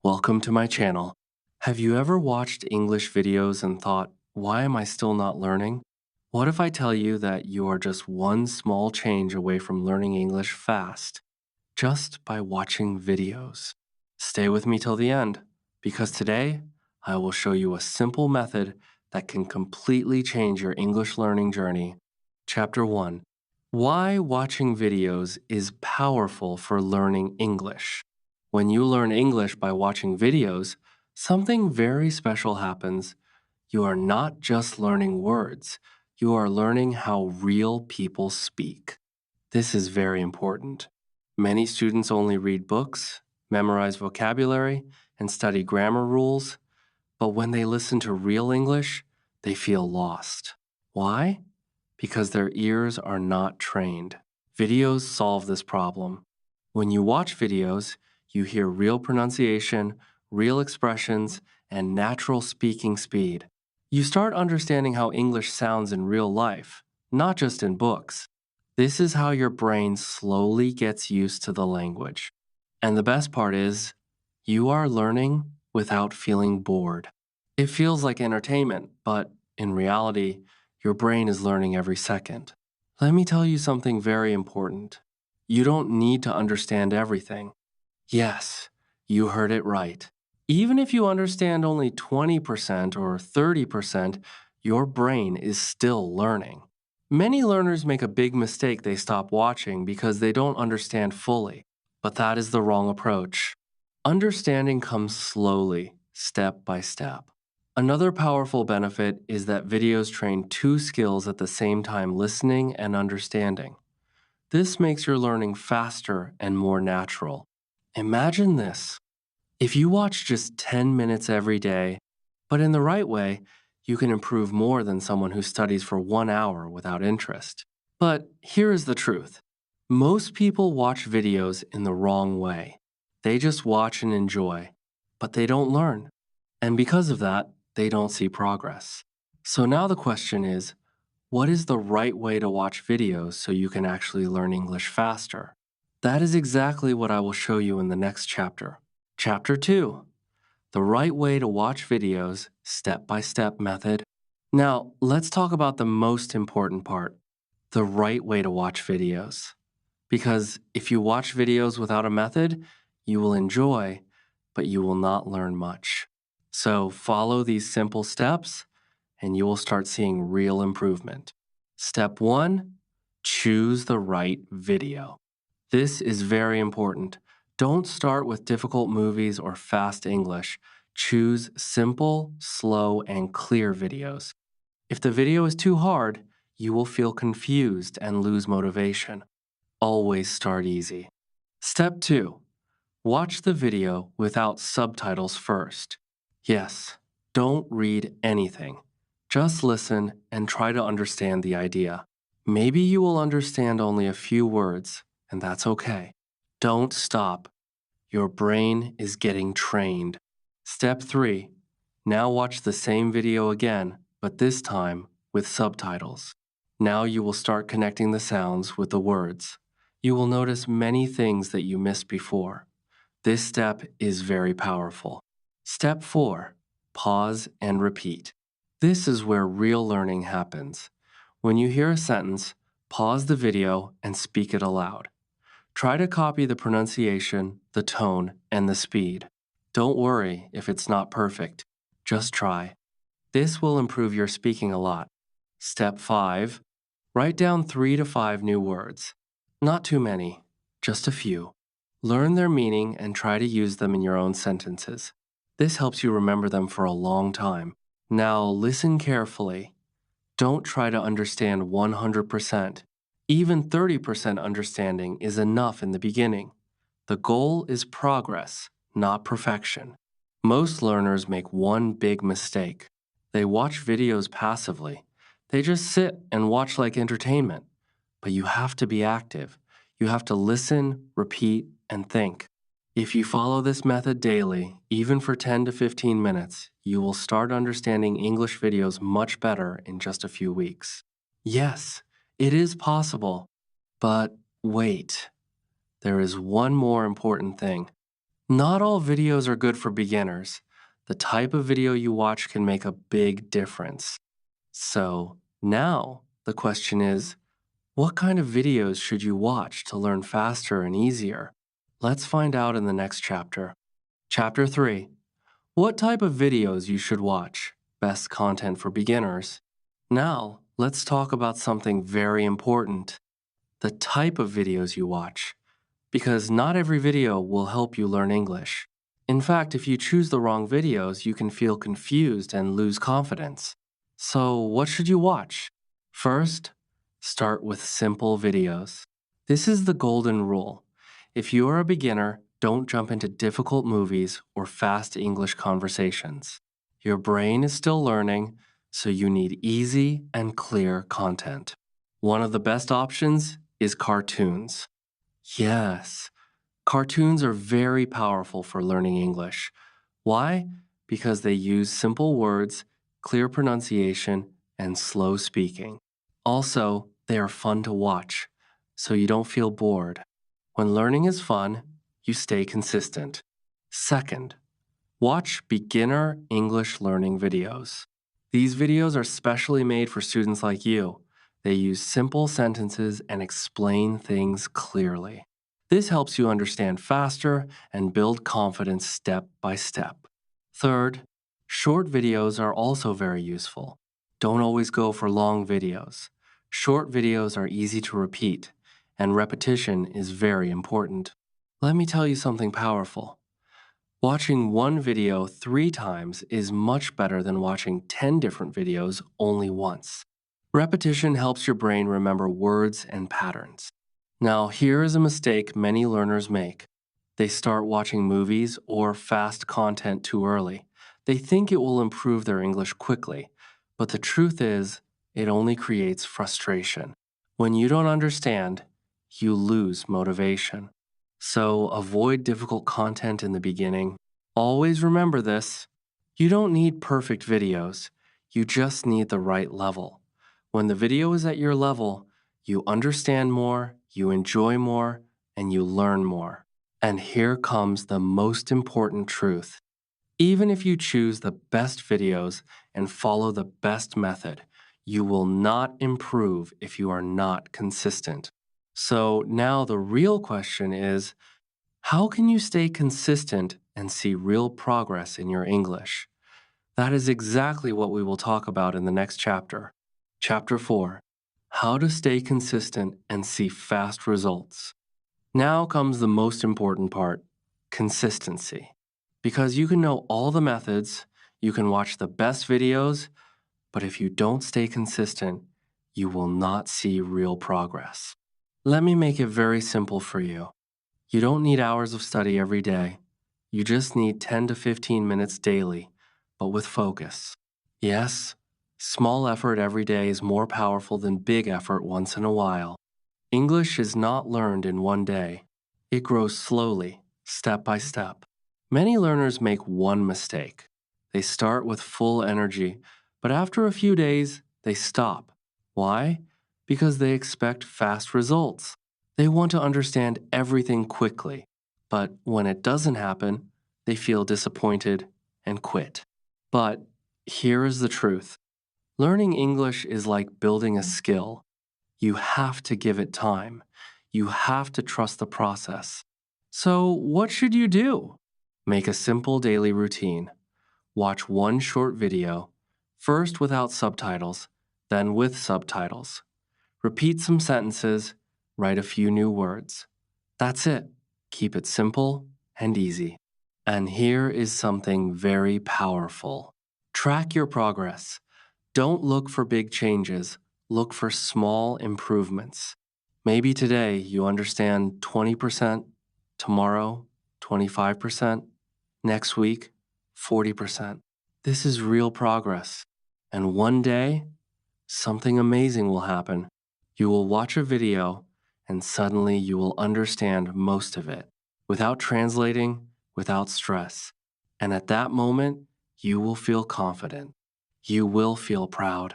Welcome to my channel. Have you ever watched English videos and thought, why am I still not learning? What if I tell you that you are just one small change away from learning English fast, just by watching videos? Stay with me till the end, because today I will show you a simple method that can completely change your English learning journey. Chapter 1. Why watching videos is powerful for learning English. When you learn English by watching videos, something very special happens. You are not just learning words, you are learning how real people speak. This is very important. Many students only read books, memorize vocabulary, and study grammar rules, but when they listen to real English, they feel lost. Why? Because their ears are not trained. Videos solve this problem. When you watch videos, you hear real pronunciation, real expressions, and natural speaking speed. You start understanding how English sounds in real life, not just in books. This is how your brain slowly gets used to the language. And the best part is, you are learning without feeling bored. It feels like entertainment, but in reality, your brain is learning every second. Let me tell you something very important. You don't need to understand everything. Yes, you heard it right. Even if you understand only 20% or 30%, your brain is still learning. Many learners make a big mistake. They stop watching because they don't understand fully. But that is the wrong approach. Understanding comes slowly, step by step. Another powerful benefit is that videos train two skills at the same time: listening and understanding. This makes your learning faster and more natural. Imagine this. If you watch just 10 minutes every day, but in the right way, you can improve more than someone who studies for 1 hour without interest. But here is the truth. Most people watch videos in the wrong way. They just watch and enjoy, but they don't learn. And because of that, they don't see progress. So now the question is, what is the right way to watch videos so you can actually learn English faster? That is exactly what I will show you in the next chapter. Chapter 2. The right way to watch videos, step-by-step method. Now, let's talk about the most important part, the right way to watch videos. Because if you watch videos without a method, you will enjoy, but you will not learn much. So follow these simple steps, and you will start seeing real improvement. Step 1, choose the right video. This is very important. Don't start with difficult movies or fast English. Choose simple, slow, and clear videos. If the video is too hard, you will feel confused and lose motivation. Always start easy. Step 2, watch the video without subtitles first. Yes, don't read anything. Just listen and try to understand the idea. Maybe you will understand only a few words, and that's okay. Don't stop. Your brain is getting trained. Step 3. Now watch the same video again, but this time with subtitles. Now you will start connecting the sounds with the words. You will notice many things that you missed before. This step is very powerful. Step 4. Pause and repeat. This is where real learning happens. When you hear a sentence, pause the video and speak it aloud. Try to copy the pronunciation, the tone, and the speed. Don't worry if it's not perfect. Just try. This will improve your speaking a lot. Step 5. Write down 3 to 5 new words. Not too many, just a few. Learn their meaning and try to use them in your own sentences. This helps you remember them for a long time. Now listen carefully. Don't try to understand 100%. Even 30% understanding is enough in the beginning. The goal is progress, not perfection. Most learners make one big mistake. They watch videos passively. They just sit and watch like entertainment. But you have to be active. You have to listen, repeat, and think. If you follow this method daily, even for 10 to 15 minutes, you will start understanding English videos much better in just a few weeks. Yes, it is possible. But wait, there is one more important thing. Not all videos are good for beginners. The type of video you watch can make a big difference. So now the question is, what kind of videos should you watch to learn faster and easier? Let's find out in the next chapter. Chapter 3. What type of videos you should watch? Best content for beginners. Now, let's talk about something very important, the type of videos you watch, because not every video will help you learn English. In fact, if you choose the wrong videos, you can feel confused and lose confidence. So, what should you watch? First, start with simple videos. This is the golden rule. If you are a beginner, don't jump into difficult movies or fast English conversations. Your brain is still learning, so you need easy and clear content. One of the best options is cartoons. Yes, cartoons are very powerful for learning English. Why? Because they use simple words, clear pronunciation, and slow speaking. Also, they are fun to watch, so you don't feel bored. When learning is fun, you stay consistent. Second, watch beginner English learning videos. These videos are specially made for students like you. They use simple sentences and explain things clearly. This helps you understand faster and build confidence step by step. Third, short videos are also very useful. Don't always go for long videos. Short videos are easy to repeat, and repetition is very important. Let me tell you something powerful. Watching one video 3 times is much better than watching 10 different videos only once. Repetition helps your brain remember words and patterns. Now, here is a mistake many learners make. They start watching movies or fast content too early. They think it will improve their English quickly, but the truth is, it only creates frustration. When you don't understand, you lose motivation. So avoid difficult content in the beginning. Always remember this. You don't need perfect videos. You just need the right level. When the video is at your level, you understand more, you enjoy more, and you learn more. And here comes the most important truth. Even if you choose the best videos and follow the best method, you will not improve if you are not consistent. So now the real question is, how can you stay consistent and see real progress in your English? That is exactly what we will talk about in the next chapter. Chapter 4. How to stay consistent and see fast results. Now comes the most important part, consistency. Because you can know all the methods, you can watch the best videos, but if you don't stay consistent, you will not see real progress. Let me make it very simple for you. You don't need hours of study every day. You just need 10 to 15 minutes daily, but with focus. Yes, small effort every day is more powerful than big effort once in a while. English is not learned in one day. It grows slowly, step by step. Many learners make one mistake. They start with full energy, but after a few days, they stop. Why? Because they expect fast results. They want to understand everything quickly, but when it doesn't happen, they feel disappointed and quit. But here is the truth. Learning English is like building a skill. You have to give it time. You have to trust the process. So, what should you do? Make a simple daily routine. Watch one short video, first without subtitles, then with subtitles. Repeat some sentences, write a few new words. That's it. Keep it simple and easy. And here is something very powerful. Track your progress. Don't look for big changes, look for small improvements. Maybe today you understand 20%, tomorrow 25%, next week 40%. This is real progress. And one day, something amazing will happen. You will watch a video and suddenly you will understand most of it without translating, without stress. And at that moment, you will feel confident. You will feel proud.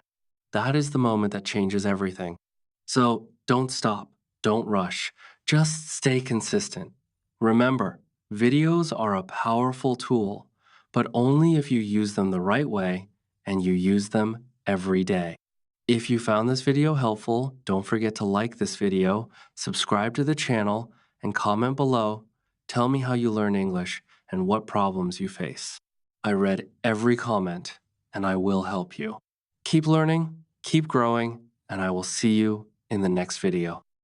That is the moment that changes everything. So don't stop. Don't rush. Just stay consistent. Remember, Videos are a powerful tool, but only if you use them the right way and you use them every day. If you found this video helpful, don't forget to like this video, subscribe to the channel, and comment below. Tell me how you learn English and what problems you face. I read every comment, and I will help you. Keep learning, keep growing, and I will see you in the next video.